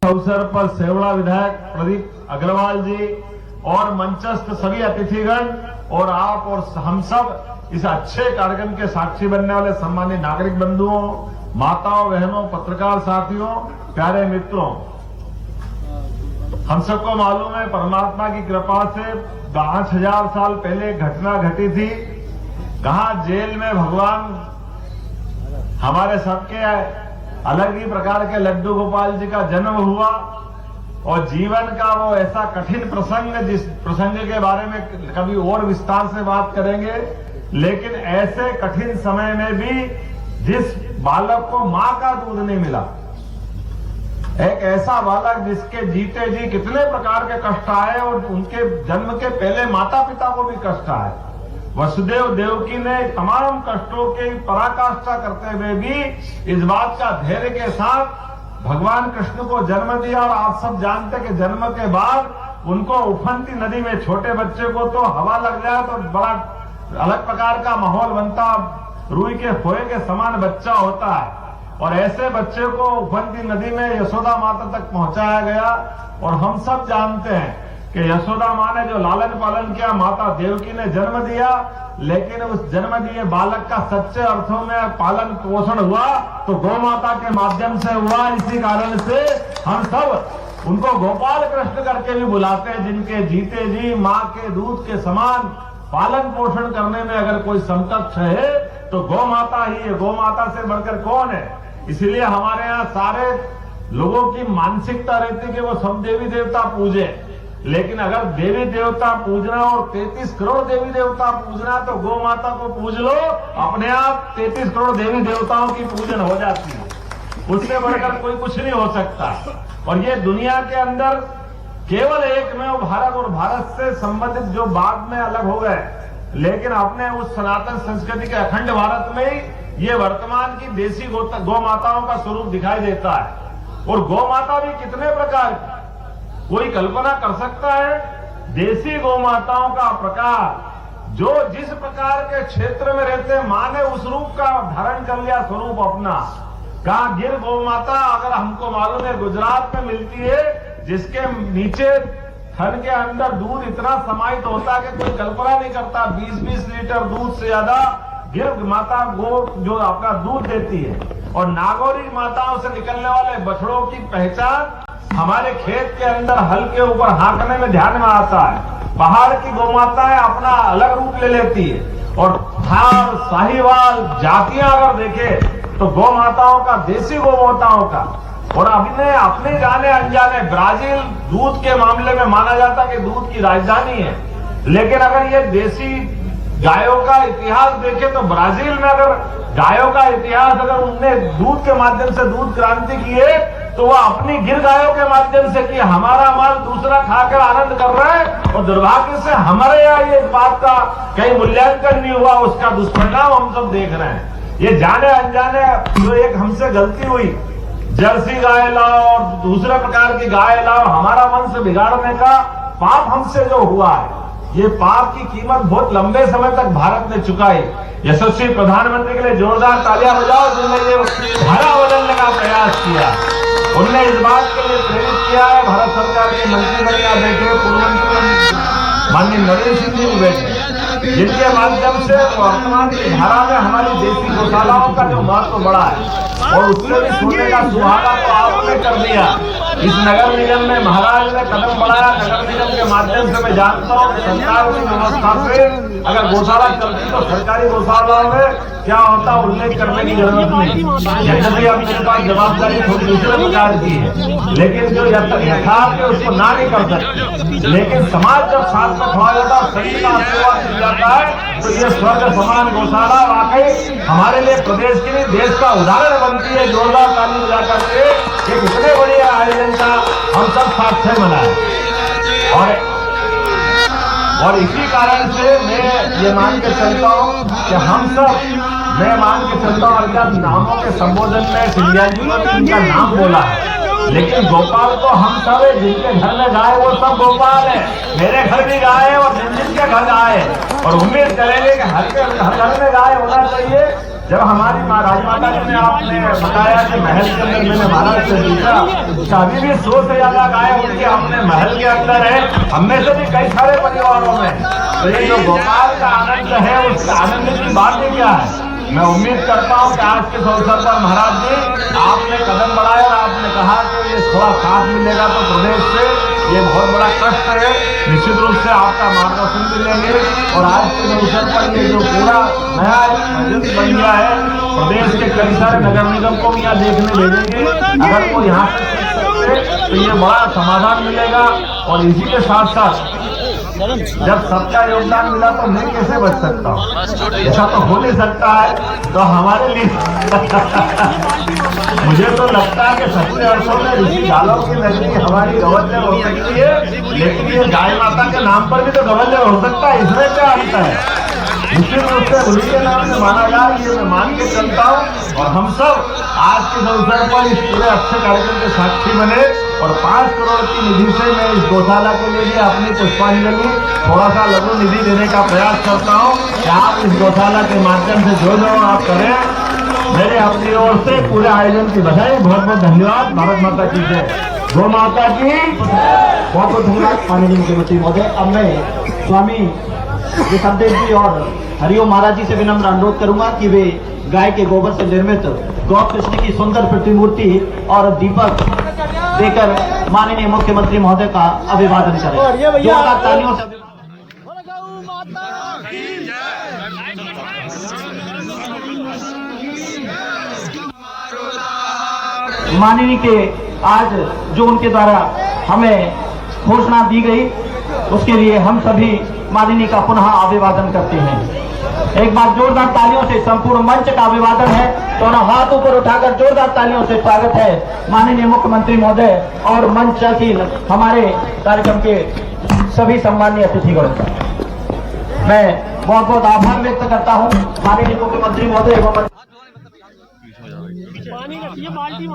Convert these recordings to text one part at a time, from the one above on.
अवसर पर सेवड़ा विधायक प्रदीप अग्रवाल जी और मंचस्थ सभी अतिथिगण और आप और हम सब इस अच्छे कार्यक्रम के साक्षी बनने वाले सम्मानित नागरिक बंधुओं, माताओं, बहनों, पत्रकार साथियों, प्यारे मित्रों, हम सबको मालूम है परमात्मा की कृपा से 5000 साल पहले घटना घटी थी। कहाँ जेल में भगवान हमारे सबके अलग ही प्रकार के लड्डू गोपाल जी का जन्म हुआ और जीवन का वो ऐसा कठिन प्रसंग, जिस प्रसंग के बारे में कभी और विस्तार से बात करेंगे, लेकिन ऐसे कठिन समय में भी जिस बालक को मां का दूध नहीं मिला, एक ऐसा बालक जिसके जीते जी कितने प्रकार के कष्ट आए और उनके जन्म के पहले माता पिता को भी कष्ट आए, वसुदेव देवकी ने तमाम कष्टों की पराकाष्ठा करते हुए भी इस बात का धैर्य के साथ भगवान कृष्ण को जन्म दिया। और आप सब जानते कि जन्म के बाद उनको उफनती नदी में, छोटे बच्चे को तो हवा लग जाए तो बड़ा अलग प्रकार का माहौल बनता, रुई के खोए के समान बच्चा होता है, और ऐसे बच्चे को उफनती नदी में यशोदा माता तक पहुंचाया गया। और हम सब जानते हैं कि यशोदा मां ने जो लालन पालन किया, माता देवकी ने जन्म दिया, लेकिन उस जन्म दिए बालक का सच्चे अर्थों में पालन पोषण हुआ तो गौ माता के माध्यम से हुआ। इसी कारण से हम सब उनको गोपाल कृष्ण करके भी बुलाते हैं, जिनके जीते जी मां के दूध के समान पालन पोषण करने में अगर कोई समकक्ष है तो गौ माता ही है। गौ माता से बढ़कर कौन है? इसलिए हमारे यहाँ सारे लोगों की मानसिकता रहती कि वो सब देवी देवता पूजे, लेकिन अगर देवी देवता पूजना और 33 करोड़ देवी देवता पूजना तो गौ माता को पूज लो, अपने आप 33 करोड़ देवी देवताओं की पूजन हो जाती है। उससे बढ़कर कोई कुछ नहीं हो सकता। और ये दुनिया के अंदर केवल एक में वो भारत, और भारत से संबंधित जो बाद में अलग हो गए, लेकिन अपने उस सनातन संस्कृति के अखंड भारत में ही ये वर्तमान की देसी गौ माताओं का स्वरूप दिखाई देता है। और गौ माता भी कितने प्रकार की, कोई कल्पना कर सकता है? देसी गौ माताओं का प्रकार, जो जिस प्रकार के क्षेत्र में रहते, मां ने उस रूप का धारण कर लिया, स्वरूप अपना। कहा गिर गौ माता, अगर हमको मालूम है गुजरात में मिलती है, जिसके नीचे थन के अंदर दूध इतना समाहित होता है कि कोई कल्पना नहीं करता। 20-20 लीटर दूध से ज्यादा गिर माता गो जो आपका दूध देती है। और नागौरी माताओं से निकलने वाले बछड़ों की पहचान हमारे खेत के अंदर हल के ऊपर हाँकने में ध्यान में आता है। पहाड़ की गौ माताएं अपना अलग रूप ले लेती है। और थार, साहिवाल जातियां अगर देखे तो गौ माताओं का, देसी गौ माताओं का, और अपने जाने अनजाने ब्राजील दूध के मामले में माना जाता कि दूध की राजधानी है, लेकिन अगर ये देसी गायों का इतिहास देखे तो ब्राजील में अगर गायों का इतिहास, अगर उनने दूध के माध्यम से दूध क्रांति की है तो वह अपनी गिर गायों के माध्यम से की। हमारा माल दूसरा खाकर आनंद कर रहा है और दुर्भाग्य से हमारे यहाँ ये इस बात का कहीं मूल्यांकन नहीं हुआ, उसका दुष्परिणाम हम सब देख रहे हैं। ये जाने अनजाने जो एक हमसे गलती हुई, जर्सी गाय लाओ और दूसरे प्रकार की गाय लाओ, हमारा वंश बिगाड़ने का पाप हमसे जो हुआ है, ये पाप की कीमत बहुत लंबे समय तक भारत ने चुकाई। यशस्वी प्रधानमंत्री के लिए जोरदार तालियां बजाओ, जिन्होंने ये धारा बदलने का प्रयास किया। उनने इस बात के लिए प्रेरित किया है। भारत सरकार के मंत्रिमंडल में बैठे पूर्व मंत्री माननीय नरेंद्र सिंह जी बैठे, जिनके माध्यम से वर्तमान की धारा में हमारी देसी गौशालाओं का जो महत्व बढ़ा है, और उससे भी छूटने का सुहागा तो आपने कर दिया। इस नगर निगम में महाराज ने कदम बढ़ाया। नगर निगम के माध्यम से मैं जानता हूँ कि सरकार की व्यवस्था से अगर गौशाला चलती तो सरकारी गौशालाओं में क्या होता, उल्लेख करने की जरूरत नहीं। यद्यपि अब मेरे पास जवाबदारी थोड़ी दूसरे प्रकार की है, लेकिन जो यथार्थ है उसको ना नहीं कर सकते। लेकिन समाज जब साथ में खड़ा जाता है, संत का आशीर्वाद मिल जाता है, तो ये स्वर्ग समान गौशाला वाकई हमारे लिए, प्रदेश के लिए, देश का उदाहरण बनती है। जोरदार ताली बजा करके एक इतने बड़ी आयोजन का हम सब साथ से मनाए। और इसी कारण से मैं ये मान के चलता हूँ कि हम सब, मैं मान के चलता हूँ, जब नामों के संबोधन में सिंधिया जी ने इनका नाम बोला है, लेकिन गोपाल तो हम सब है। जिनके घर में गाय वो सब गोपाल है। मेरे घर भी गाय है और जिनके घर गाय है, और उम्मीद करेंगे कि हर घर में गाय होना चाहिए। जब हमारी राजमाता जी ने आपने बताया कि महल के अंदर मैंने महाराज से पूछा, अभी भी 100 से ज्यादा गाय उनके अपने महल के अंदर है, हमें से भी कई सारे परिवारों में। तो ये जो गोपाल का आनंद है, उस आनंद की बात ही क्या है। मैं उम्मीद करता हूँ कि आज के अवसर पर महाराज जी आपने कदम बढ़ाया और आपने कहा कि ये थोड़ा साथ मिलेगा तो प्रदेश से ये बहुत बड़ा कष्ट है, निश्चित रूप से आपका मार्गदर्शन भी लेंगे। और आज के अवसर पर ये जो पूरा नया बजट बन गया है, प्रदेश के कई सारे नगर निगम को भी यहाँ देखने भेजेंगे। अगर वो यहाँ से सीख सकते तो ये बड़ा समाधान मिलेगा। और इसी के साथ साथ जब सबका योगदान मिला तो मैं कैसे बच सकता हूँ, ऐसा तो हो नहीं सकता है। तो हमारे लिए मुझे तो लगता है कि सच्चे अर्थों में ऋषि गालों की नगरी हमारी गवर्नर हो सकती है, लेकिन ये गाय माता के नाम पर भी तो गवर्नर हो सकता है, इसमें क्या आता है। निश्चित रूप से उन्हीं के नाम से माना जाए, ये मैं मान के चलता हूँ। और हम सब आज के अवसर पर इस पूरे अच्छे कार्यक्रम के साक्षी बने। और 5 करोड़ की निधि से मैं इस गौशाला के लिए भी अपनी पुष्पांजलि थोड़ा सा लघु निधि देने का प्रयास करता हूँ कि आप इस गौशाला के माध्यम से जो आप करें। मेरे अपनी ओर से पूरे आयोजन की बधाई, बहुत बहुत धन्यवाद। भारत माता की जय, गौ माता की बहुत बहुत धन्यवाद माननीय मुख्यमंत्री महोदय। अब मैं स्वामी ऋषभदेव जी और हरिओम महाराज जी से विनम्र अनुरोध करूंगा कि वे गाय के गोबर से निर्मित गौ कृष्ण की सुंदर प्रतिमूर्ति और दीपक देकर माननीय मुख्यमंत्री महोदय का अभिवादन करें। जोरदार तालियों से माननीय के आज जो उनके द्वारा हमें घोषणा दी गई, उसके लिए हम सभी माननीय का पुनः अभिवादन करते हैं। एक बार जोरदार तालियों से संपूर्ण मंच का अभिवादन है। दोनों हाथ ऊपर उठाकर जोरदार तालियों से स्वागत है माननीय मुख्यमंत्री महोदय और मंचासीन हमारे कार्यक्रम के सभी सम्मानीय अतिथिगण का। मैं बहुत बहुत आभार व्यक्त करता हूं माननीय मुख्यमंत्री महोदय एवं ये बाल्टी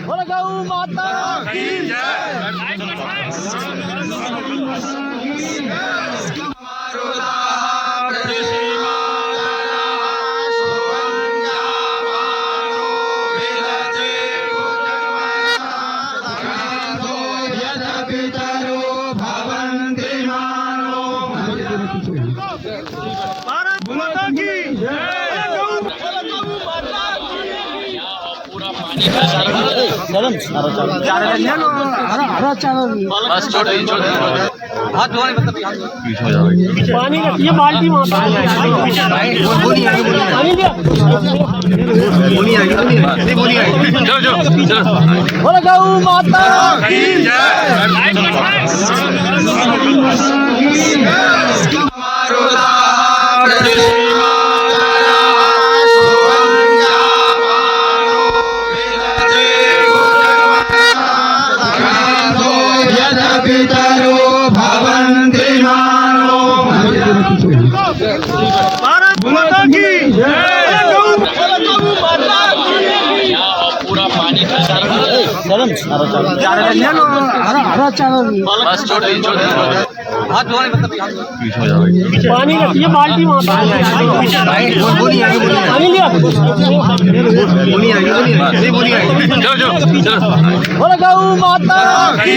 बोलो गौ माता की पानी ये बाल्टी बोलो गौ माता की पूरा पानी पानी ये बाल्टी बोलो गौ माता की